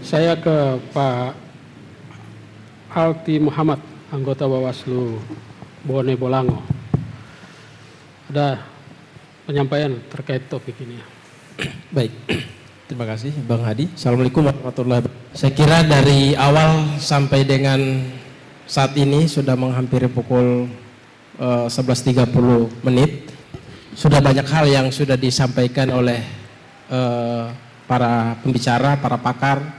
Saya ke Pak Alti Muhammad, anggota Bawaslu Bone Bolango. Ada penyampaian terkait topik ini. Baik, terima kasih Bang Hadi. Assalamualaikum warahmatullahi wabarakatuh. Saya kira dari awal sampai dengan saat ini sudah menghampiri pukul 11.30 menit. Sudah banyak hal yang sudah disampaikan oleh para pembicara, para pakar,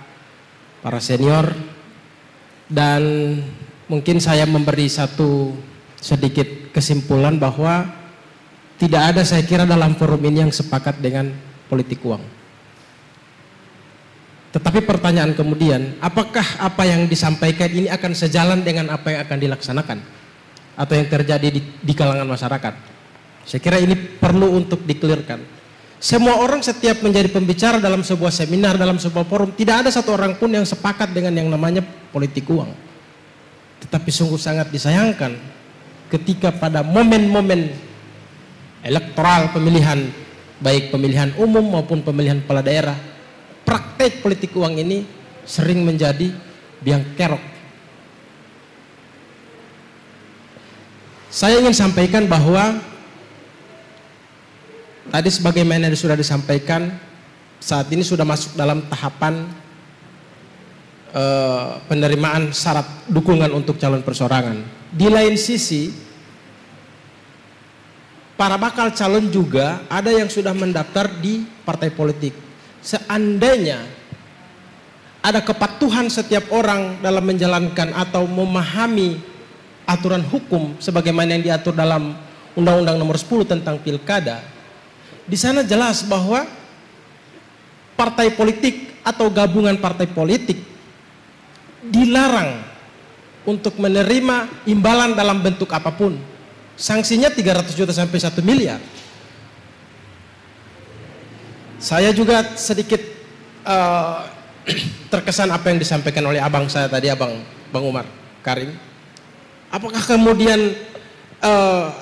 para senior. Dan mungkin saya memberi satu sedikit kesimpulan bahwa tidak ada, saya kira, dalam forum ini yang sepakat dengan politik uang. Tetapi pertanyaan kemudian, apakah apa yang disampaikan ini akan sejalan dengan apa yang akan dilaksanakan atau yang terjadi di kalangan masyarakat? Saya kira ini perlu untuk dikelirkan. Semua orang setiap menjadi pembicara dalam sebuah seminar, dalam sebuah forum, tidak ada satu orang pun yang sepakat dengan yang namanya politik uang. Tetapi sungguh sangat disayangkan ketika pada momen-momen elektoral pemilihan, baik pemilihan umum maupun pemilihan kepala daerah, praktek politik uang ini sering menjadi biang kerok. Saya ingin sampaikan bahwa tadi sebagaimana yang sudah disampaikan, saat ini sudah masuk dalam tahapan penerimaan syarat dukungan untuk calon perseorangan. Di lain sisi, para bakal calon juga ada yang sudah mendaftar di partai politik. Seandainya ada kepatuhan setiap orang dalam menjalankan atau memahami aturan hukum sebagaimana yang diatur dalam Undang-Undang Nomor 10 tentang Pilkada, di sana jelas bahwa partai politik atau gabungan partai politik dilarang untuk menerima imbalan dalam bentuk apapun. Sanksinya 300 juta sampai 1 miliar. Saya juga sedikit terkesan apa yang disampaikan oleh abang saya tadi, Bang Umar Karim. Apakah kemudian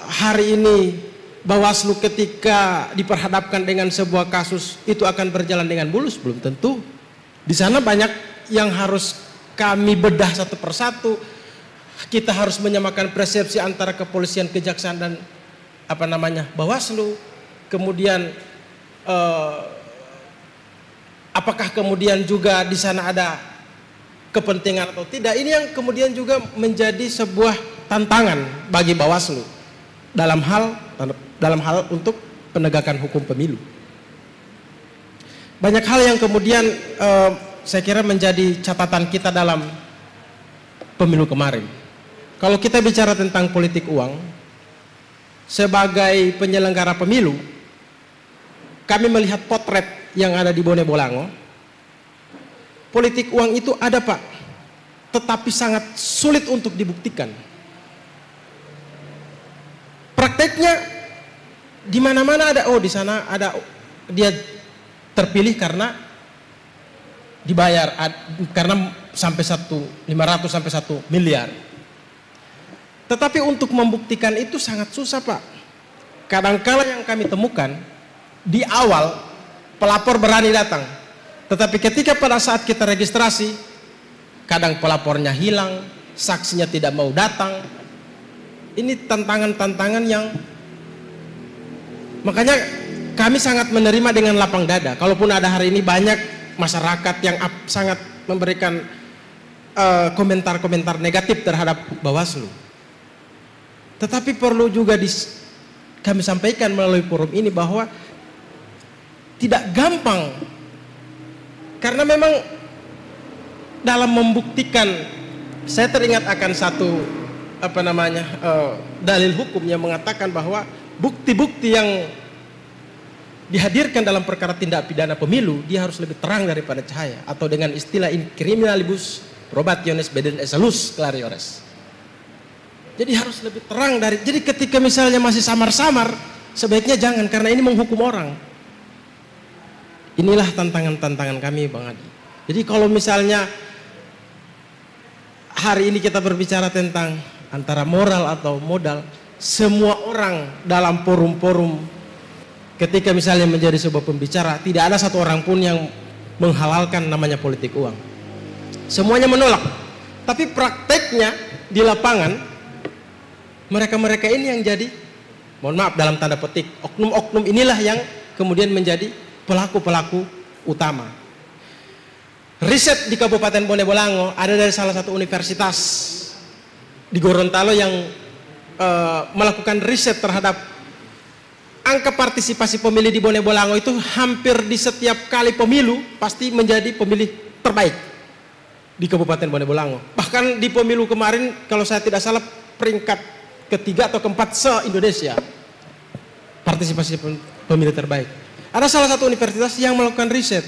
hari ini Bawaslu ketika diperhadapkan dengan sebuah kasus itu akan berjalan dengan mulus? Belum tentu. Di sana banyak yang harus kami bedah satu persatu. Kita harus menyamakan persepsi antara kepolisian, kejaksaan dan Bawaslu. Kemudian apakah kemudian juga di sana ada kepentingan atau tidak? Ini yang kemudian juga menjadi sebuah tantangan bagi Bawaslu dalam hal untuk penegakan hukum pemilu. Banyak hal yang kemudian saya kira menjadi catatan kita dalam pemilu kemarin. Kalau kita bicara tentang politik uang, sebagai penyelenggara pemilu, kami melihat potret yang ada di Bone Bolango. Politik uang itu ada, Pak, tetapi sangat sulit untuk dibuktikan. Prakteknya di mana-mana ada, di sana ada, dia terpilih karena dibayar, karena sampai 500 sampai 1 miliar. Tetapi untuk membuktikan itu sangat susah, Pak. Kadang-kala yang kami temukan, di awal pelapor berani datang, tetapi ketika pada saat kita registrasi, kadang pelapornya hilang, saksinya tidak mau datang. Ini tantangan-tantangan yang makanya kami sangat menerima dengan lapang dada. Kalaupun ada hari ini banyak masyarakat yang sangat memberikan komentar-komentar negatif terhadap Bawaslu, tetapi perlu juga kami sampaikan melalui forum ini bahwa tidak gampang, karena memang dalam membuktikan, saya teringat akan satu dalil hukum yang mengatakan bahwa bukti-bukti yang dihadirkan dalam perkara tindak pidana pemilu dia harus lebih terang daripada cahaya, atau dengan istilah in criminalibus probationis bedent excellus clariores. Jadi harus lebih terang jadi ketika misalnya masih samar-samar, sebaiknya jangan, karena ini menghukum orang. Inilah tantangan-tantangan kami, Bang Adi. Jadi kalau misalnya hari ini kita berbicara tentang antara moral atau modal, semua orang dalam forum-forum ketika misalnya menjadi sebuah pembicara, tidak ada satu orang pun yang menghalalkan namanya politik uang. Semuanya menolak. Tapi prakteknya di lapangan, mereka-mereka ini yang jadi, mohon maaf dalam tanda petik, oknum-oknum inilah yang kemudian menjadi pelaku-pelaku utama. Riset di Kabupaten Bone Bolango ada dari salah satu universitas di Gorontalo yang melakukan riset terhadap angka partisipasi pemilih di Bone Bolango itu hampir di setiap kali pemilu pasti menjadi pemilih terbaik di Kabupaten Bone Bolango. Bahkan di pemilu kemarin kalau saya tidak salah peringkat ketiga atau keempat se-Indonesia partisipasi pemilih terbaik. Ada salah satu universitas yang melakukan riset.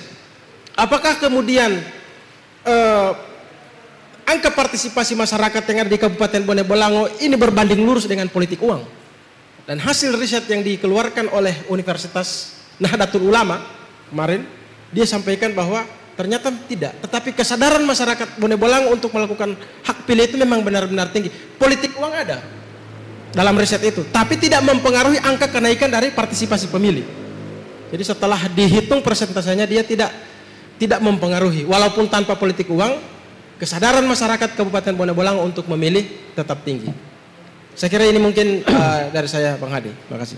Apakah kemudian angka partisipasi masyarakat yang ada di Kabupaten Bone Bolango ini berbanding lurus dengan politik uang? Dan hasil riset yang dikeluarkan oleh Universitas Nahdlatul Ulama kemarin, dia sampaikan bahwa ternyata tidak. Tetapi kesadaran masyarakat Bone Bolango untuk melakukan hak pilih itu memang benar-benar tinggi. Politik uang ada dalam riset itu, tapi tidak mempengaruhi angka kenaikan dari partisipasi pemilih. Jadi setelah dihitung persentasenya dia tidak mempengaruhi. Walaupun tanpa politik uang, kesadaran masyarakat Kabupaten Bone Bolango untuk memilih tetap tinggi. Saya kira ini mungkin dari saya, Bang Hadi. Terima kasih.